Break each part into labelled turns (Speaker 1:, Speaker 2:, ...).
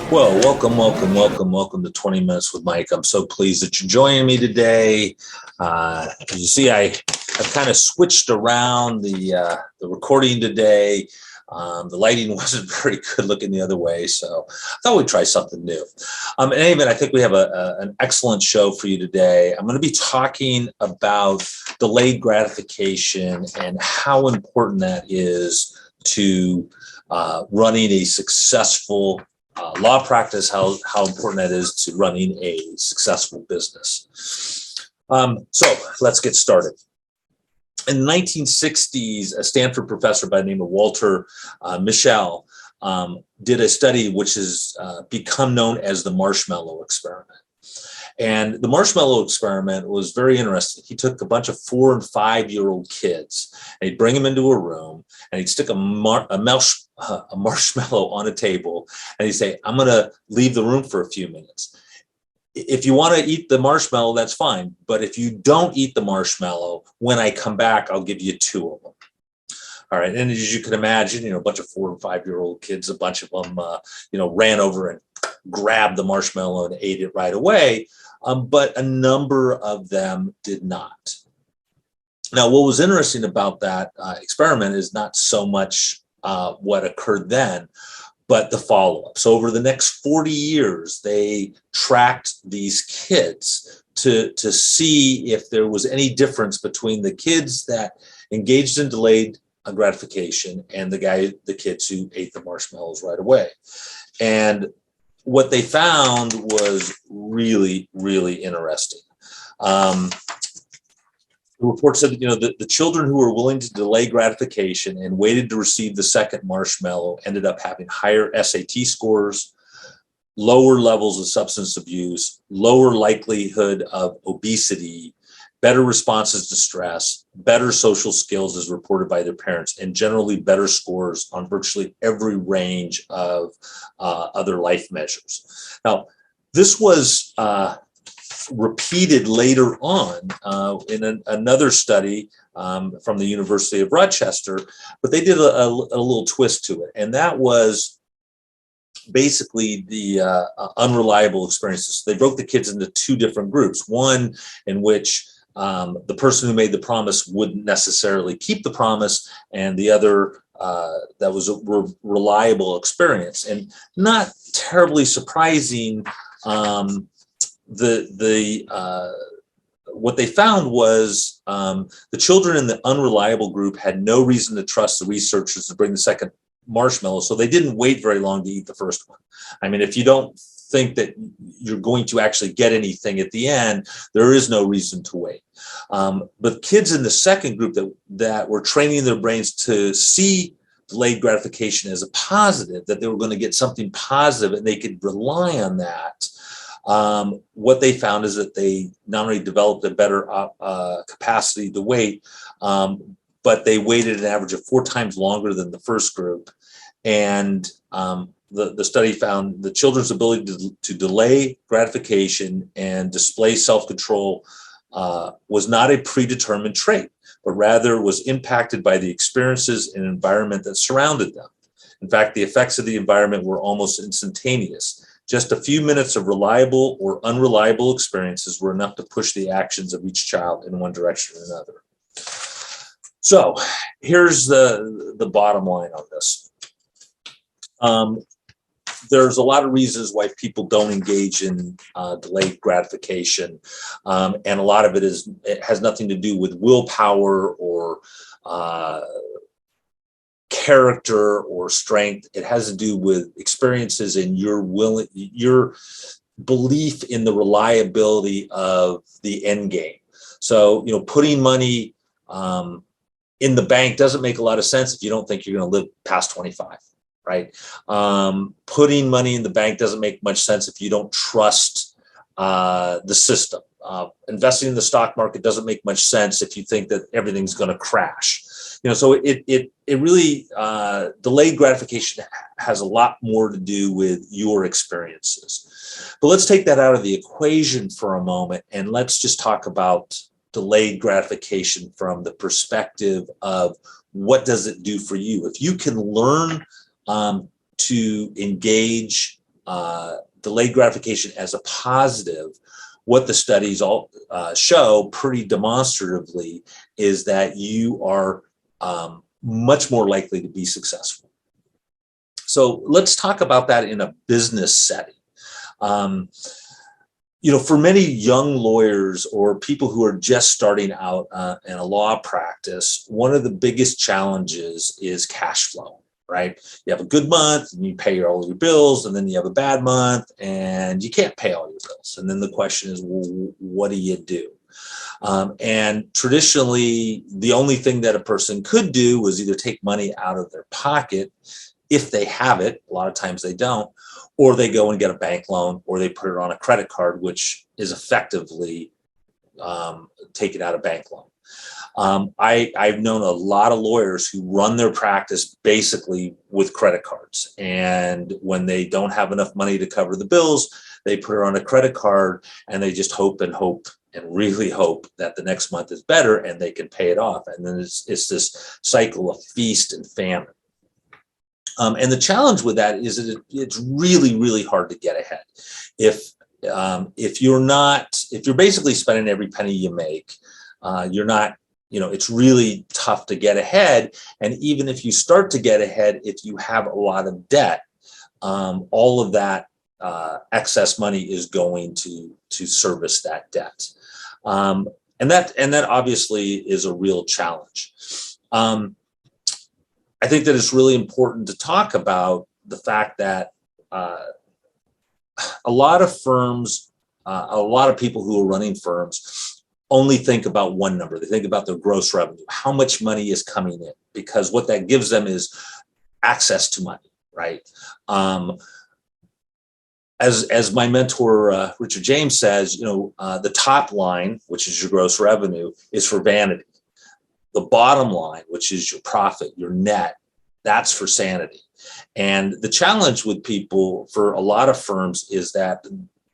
Speaker 1: Well, welcome to 20 Minutes with Mike. I'm so pleased that you're joining me today. As you see, I've kind of switched around the recording today. The lighting wasn't very good looking the other way, so I thought we'd try something new. In any event, I think we have an excellent show for you today. I'm going to be talking about delayed gratification and how important that is to running a successful law practice, how important that is to running a successful business. So let's get started. In the 1960s, a Stanford professor by the name of Walter Mischel did a study which has become known as the marshmallow experiment. And the marshmallow experiment was very interesting. He took a bunch of 4 and 5-year-old kids, and he'd bring them into a room, and he'd stick a marshmallow on a table, and he'd say, "I'm going to leave the room for a few minutes. If you want to eat the marshmallow, that's fine. But if you don't eat the marshmallow, when I come back, I'll give you 2 of them." All right. And as you can imagine, a bunch of 4 and 5-year-old kids, a bunch of them, ran over and grabbed the marshmallow and ate it right away. But a number of them did not. Now, what was interesting about that experiment is not so much what occurred then, but the follow-up. So over the next 40 years, they tracked these kids to see if there was any difference between the kids that engaged in delayed gratification and the kids who ate the marshmallows right away. And what they found was really, really interesting. The report said that, the children who were willing to delay gratification and waited to receive the second marshmallow ended up having higher SAT scores, lower levels of substance abuse, lower likelihood of obesity, better responses to stress, better social skills as reported by their parents, and generally better scores on virtually every range of other life measures. Now, this was repeated later on in another study from the University of Rochester, but they did a little twist to it, and that was basically the unreliable experiences. They broke the kids into 2 different groups, one in which the person who made the promise wouldn't necessarily keep the promise, and the other that was a reliable experience. And not terribly surprising, what they found was the children in the unreliable group had no reason to trust the researchers to bring the second marshmallow, so they didn't wait very long to eat the first one. I mean, if you don't think that you're going to actually get anything at the end, there is no reason to wait. But kids in the second group that were training their brains to see delayed gratification as a positive, that they were going to get something positive and they could rely on that, what they found is that they not only developed a better capacity to wait, but they waited an average of 4 times longer than the first group. And the study found the children's ability to delay gratification and display self-control was not a predetermined trait, but rather was impacted by the experiences and environment that surrounded them. In fact, the effects of the environment were almost instantaneous. Just a few minutes of reliable or unreliable experiences were enough to push the actions of each child in one direction or another. So here's the bottom line on this. There's a lot of reasons why people don't engage in delayed gratification, and a lot of it has nothing to do with willpower or character or strength. It has to do with experiences and your belief in the reliability of the end game. So, putting money in the bank doesn't make a lot of sense if you don't think you're going to live past 25. Right? Putting money in the bank doesn't make much sense if you don't trust the system. Investing in the stock market doesn't make much sense if you think that everything's going to crash. So it really, delayed gratification has a lot more to do with your experiences. But let's take that out of the equation for a moment, and let's just talk about delayed gratification from the perspective of what does it do for you. If you can learn to engage delayed gratification as a positive, what the studies all show pretty demonstratively is that you are much more likely to be successful. So let's talk about that in a business setting. For many young lawyers or people who are just starting out in a law practice, one of the biggest challenges is cash flow, right? You have a good month and you pay all your bills, and then you have a bad month and you can't pay all your bills. And then the question is, well, what do you do? And traditionally, the only thing that a person could do was either take money out of their pocket, if they have it. A lot of times they don't, or they go and get a bank loan, or they put it on a credit card, which is effectively taking out a bank loan. I've known a lot of lawyers who run their practice basically with credit cards. And when they don't have enough money to cover the bills, they put it on a credit card and they just hope and really hope that the next month is better and they can pay it off. And then it's this cycle of feast and famine. And the challenge with that is that it's really, really hard to get ahead. If you're basically spending every penny you make, you're not, it's really tough to get ahead. And even if you start to get ahead, if you have a lot of debt, all of that excess money is going to service that debt. And that obviously is a real challenge. I think that it's really important to talk about the fact that a lot of firms, a lot of people who are running firms only think about one number. They think about their gross revenue, how much money is coming in, because what that gives them is access to money, right? As my mentor, Richard James says, the top line, which is your gross revenue, is for vanity. The bottom line, which is your profit, your net, that's for sanity. And the challenge with people for a lot of firms is that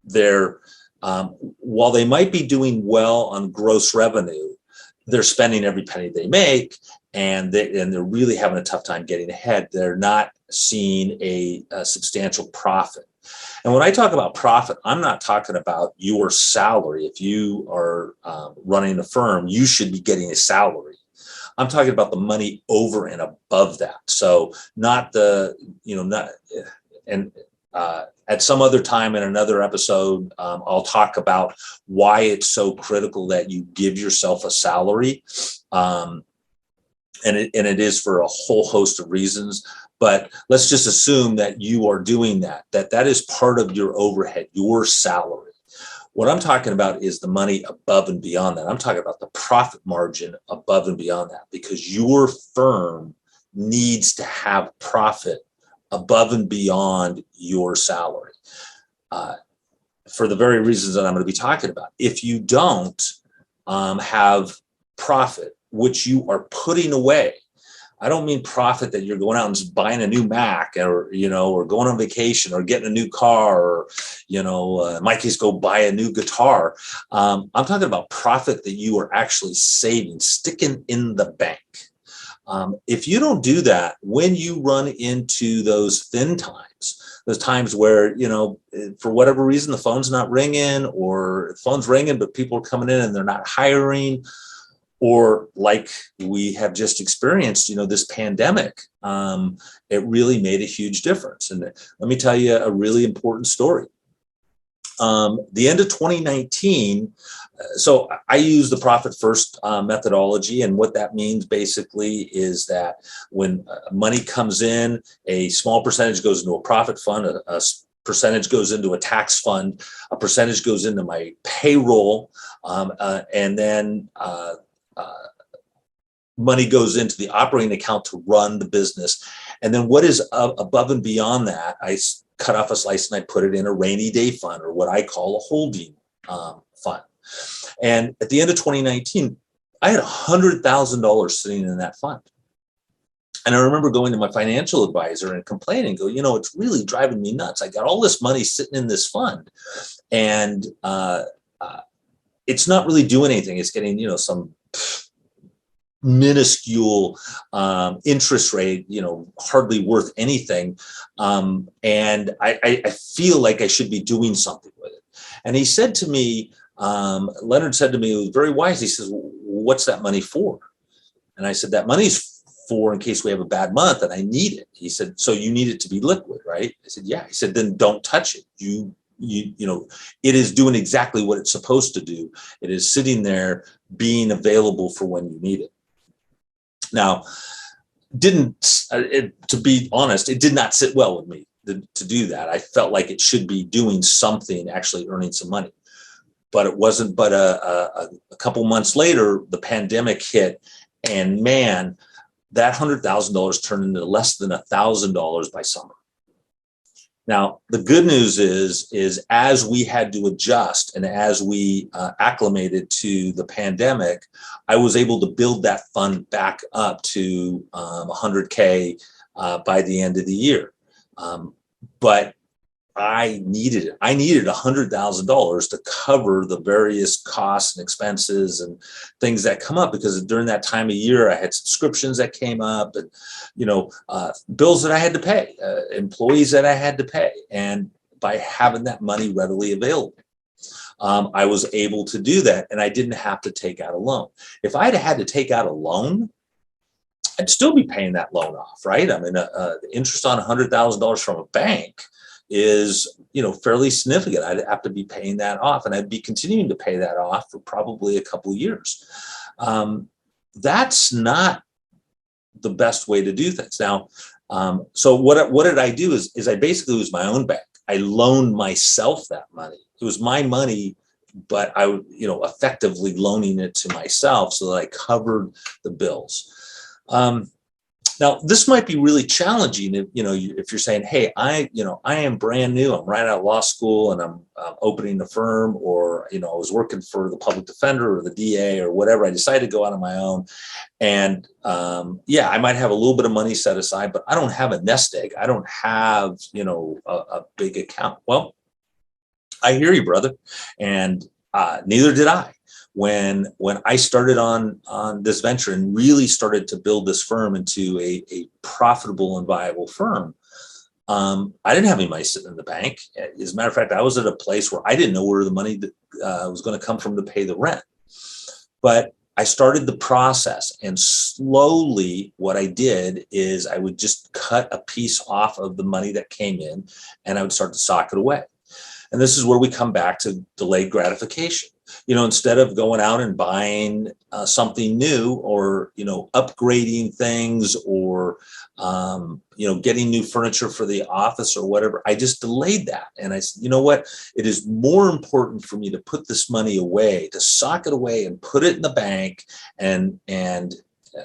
Speaker 1: they're, while they might be doing well on gross revenue, they're spending every penny they make, and they're really having a tough time getting ahead. They're not seeing a substantial profit. And when I talk about profit, I'm not talking about your salary. If you are running a firm, you should be getting a salary. I'm talking about the money over and above that. So not at some other time in another episode, I'll talk about why it's so critical that you give yourself a salary. And it is for a whole host of reasons. But let's just assume that you are doing that is part of your overhead, your salary. What I'm talking about is the money above and beyond that. I'm talking about the profit margin above and beyond that, because your firm needs to have profit above and beyond your salary for the very reasons that I'm going to be talking about. If you don't have profit, which you are putting away, I don't mean profit that you're going out and just buying a new Mac or going on vacation or getting a new car or, in my case, go buy a new guitar. I'm talking about profit that you are actually saving, sticking in the bank. If you don't do that, when you run into those thin times, those times where, for whatever reason, the phone's not ringing, or the phone's ringing, but people are coming in and they're not hiring, or like we have just experienced, this pandemic, it really made a huge difference. And let me tell you a really important story. The end of 2019, so I use the profit first methodology. And what that means basically is that when money comes in, a small percentage goes into a profit fund, a percentage goes into a tax fund, a percentage goes into my payroll, and then money goes into the operating account to run the business. And then what is above and beyond that, I cut off a slice and I put it in a rainy day fund, or what I call a holding fund. And at the end of 2019, I had $100,000 sitting in that fund. And I remember going to my financial advisor and complaining, it's really driving me nuts. I got all this money sitting in this fund, and it's not really doing anything. It's getting, some minuscule interest rate, hardly worth anything. And I feel like I should be doing something with it. And he said to me, Leonard said to me, it was very wise. He says, what's that money for? And I said, that money's for in case we have a bad month and I need it. He said, so you need it to be liquid, right? I said, yeah. He said, then don't touch it. It is doing exactly what it's supposed to do. It is sitting there being available for when you need it. Now, to be honest, it did not sit well with me to do that. I felt like it should be doing something, actually earning some money, but it wasn't. But a couple months later, the pandemic hit, and man, that $100,000 turned into less than $1,000 by summer. Now, the good news is as we had to adjust and as we acclimated to the pandemic, I was able to build that fund back up to 100K by the end of the year. But I needed it. I needed $100,000 to cover the various costs and expenses and things that come up, because during that time of year, I had subscriptions that came up and, bills that I had to pay, employees that I had to pay. And by having that money readily available, I was able to do that, and I didn't have to take out a loan. If I'd had to take out a loan, I'd still be paying that loan off, right? I mean, the interest on $100,000 from a bank is, fairly significant. I'd have to be paying that off, and I'd be continuing to pay that off for probably a couple of years. That's not the best way to do things. Now, so what did I do is I basically was my own bank. I loaned myself that money. It was my money, but I, effectively loaning it to myself so that I covered the bills. Now, this might be really challenging if you're saying, hey, I am brand new. I'm right out of law school and I'm opening a firm, or, I was working for the public defender or the DA or whatever. I decided to go out on my own. And I might have a little bit of money set aside, but I don't have a nest egg. I don't have, a big account. Well, I hear you, brother. And neither did I. When I started on this venture and really started to build this firm into a profitable and viable firm, I didn't have any money sitting in the bank. As a matter of fact, I was at a place where I didn't know where the money was going to come from to pay the rent. But I started the process, and slowly what I did is I would just cut a piece off of the money that came in, and I would start to sock it away. And this is where we come back to delayed gratification. Instead of going out and buying something new, or, upgrading things, or, getting new furniture for the office or whatever, I just delayed that. And I said, you know what? It is more important for me to put this money away, to sock it away and put it in the bank. And I'd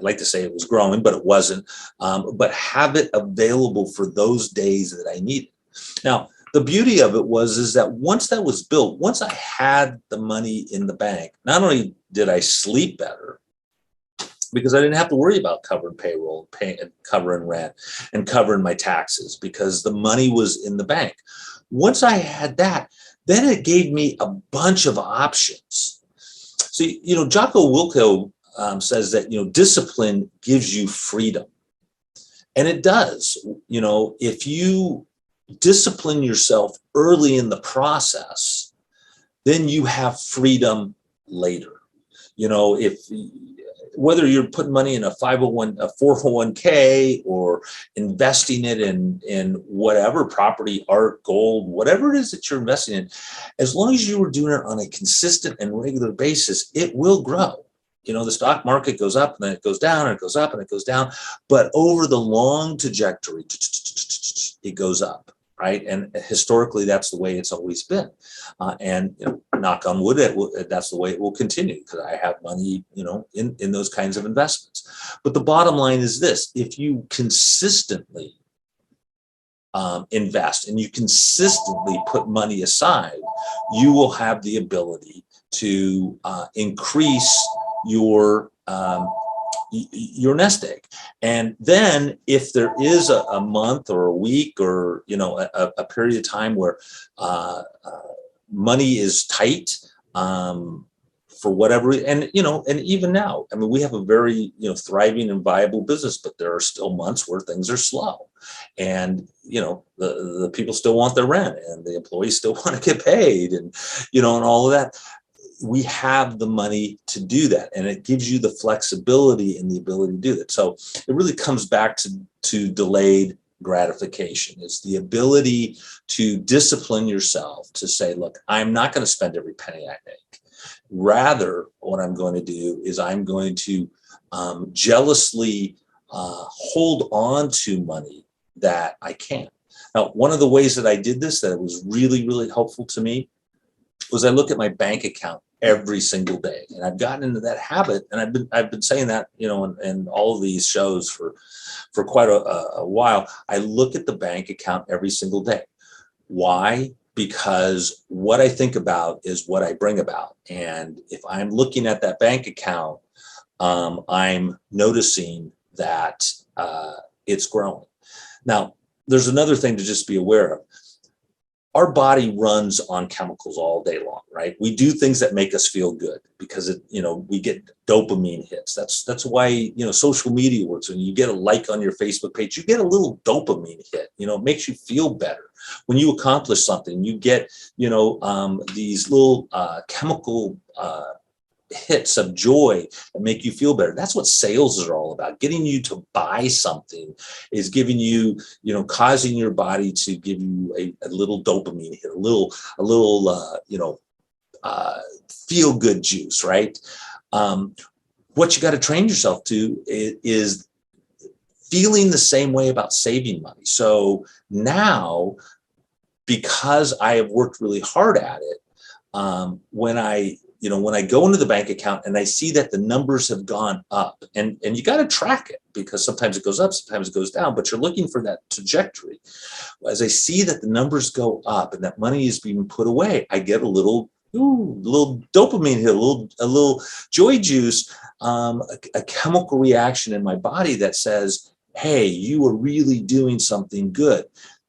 Speaker 1: like to say it was growing, but it wasn't, but have it available for those days that I need it. Now, the beauty of it is that once that was built, once I had the money in the bank, not only did I sleep better, because I didn't have to worry about covering payroll, covering rent, and covering my taxes, because the money was in the bank. Once I had that, then it gave me a bunch of options. So, Jocko Willink says that, discipline gives you freedom. And it does. If you discipline yourself early in the process, then you have freedom later. If whether you're putting money in a 401k, or investing it in whatever property, art, gold, whatever it is that you're investing in, as long as you are doing it on a consistent and regular basis, it will grow. The stock market goes up and then it goes down, and it goes up and it goes down, but over the long trajectory, it goes up. Right. And historically, that's the way it's always been. And knock on wood, that's the way it will continue, because I have money, in those kinds of investments. But the bottom line is this: if you consistently invest and you consistently put money aside, you will have the ability to increase your nest egg. And then if there is a month or a week, or a period of time where money is tight, for whatever, and and even now, I mean, we have a very thriving and viable business, but there are still months where things are slow, and the people still want their rent, and the employees still want to get paid, and and all of that. We have the money to do that, and it gives you the flexibility and the ability to do that. So it really comes back to delayed gratification. It's the ability to discipline yourself to say, look, I'm not going to spend every penny I make. Rather, what I'm going to do is I'm going to jealously hold on to money that I can. Now, one of the ways that I did this that was really, really helpful to me was I look at my bank account every single day, and I've gotten into that habit, and I've been saying that in all of these shows for quite a while. I look at the bank account every single day. Why? Because what I think about is what I bring about, and if I'm looking at that bank account, I'm noticing that it's growing. Now, there's another thing to just be aware of. Our body runs on chemicals all day long, right? We do things that make us feel good because we get dopamine hits. That's why social media works. When you get a like on your Facebook page, you get a little dopamine hit. It makes you feel better. When you accomplish something, you get these little chemical hits of joy that make you feel better. That's what sales are all about. Getting you to buy something is giving you, causing your body to give you a little dopamine hit, a little feel good juice, right? What you got to train yourself to is feeling the same way about saving money. So now, because I have worked really hard at it, when I go into the bank account and I see that the numbers have gone up, and you got to track it because sometimes it goes up, sometimes it goes down, but you're looking for that trajectory. As I see that the numbers go up and that money is being put away, I get a little dopamine hit, a little joy juice, a chemical reaction in my body that says, hey, you are really doing something good.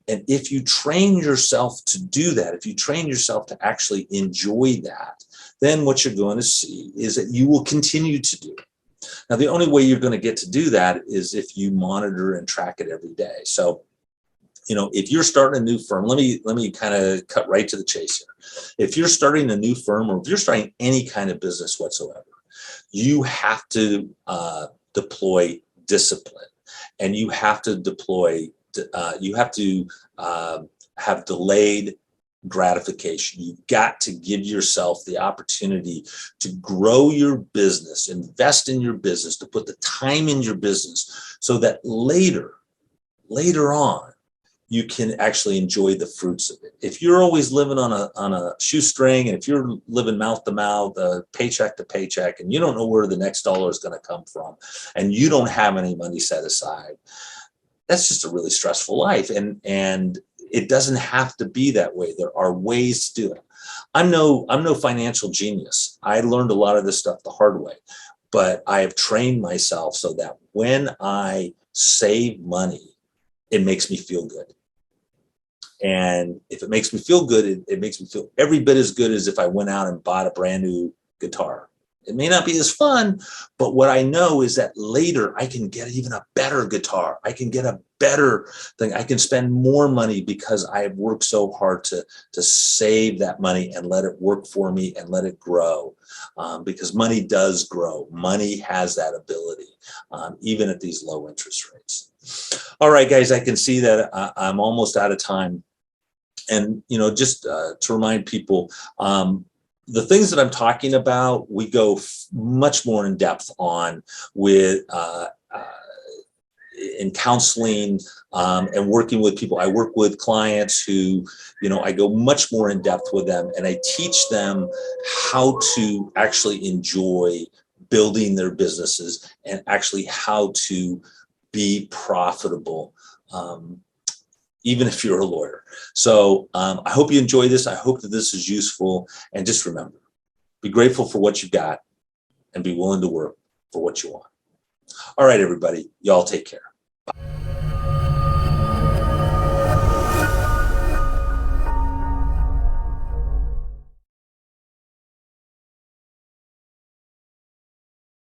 Speaker 1: And if you train yourself to do that, if you train yourself to actually enjoy that, then what you're going to see is that you will continue to do it. Now, the only way you're going to get to do that is if you monitor and track it every day. So, if you're starting a new firm, let me kind of cut right to the chase here. If you're starting a new firm, or if you're starting any kind of business whatsoever, you have to deploy discipline, and you have to have delayed gratification. You've got to give yourself the opportunity to grow your business, invest in your business, to put the time in your business so that later on, you can actually enjoy the fruits of it. If you're always living on a shoestring, and if you're living mouth to mouth, paycheck to paycheck, and you don't know where the next dollar is going to come from, and you don't have any money set aside, that's just a really stressful life. And it doesn't have to be that way. There are ways to do it. I'm no financial genius. I learned a lot of this stuff the hard way, but I have trained myself so that when I save money, it makes me feel good. And if it makes me feel good, it makes me feel every bit as good as if I went out and bought a brand new guitar. It may not be as fun, but what I know is that later I can get even a better guitar. I can get a better thing. I can spend more money because I have worked so hard to save that money and let it work for me and let it grow. Because money does grow. Money has that ability, even at these low interest rates. All right, guys, I can see that I'm almost out of time. And, just to remind people, the things that I'm talking about, we go much more in depth on with in counseling and working with people. I work with clients who, I go much more in depth with them, and I teach them how to actually enjoy building their businesses and actually how to be profitable. Even if you're a lawyer. So I hope you enjoy this. I hope that this is useful. And just remember, be grateful for what you've got and be willing to work for what you want. All right, everybody, y'all take care.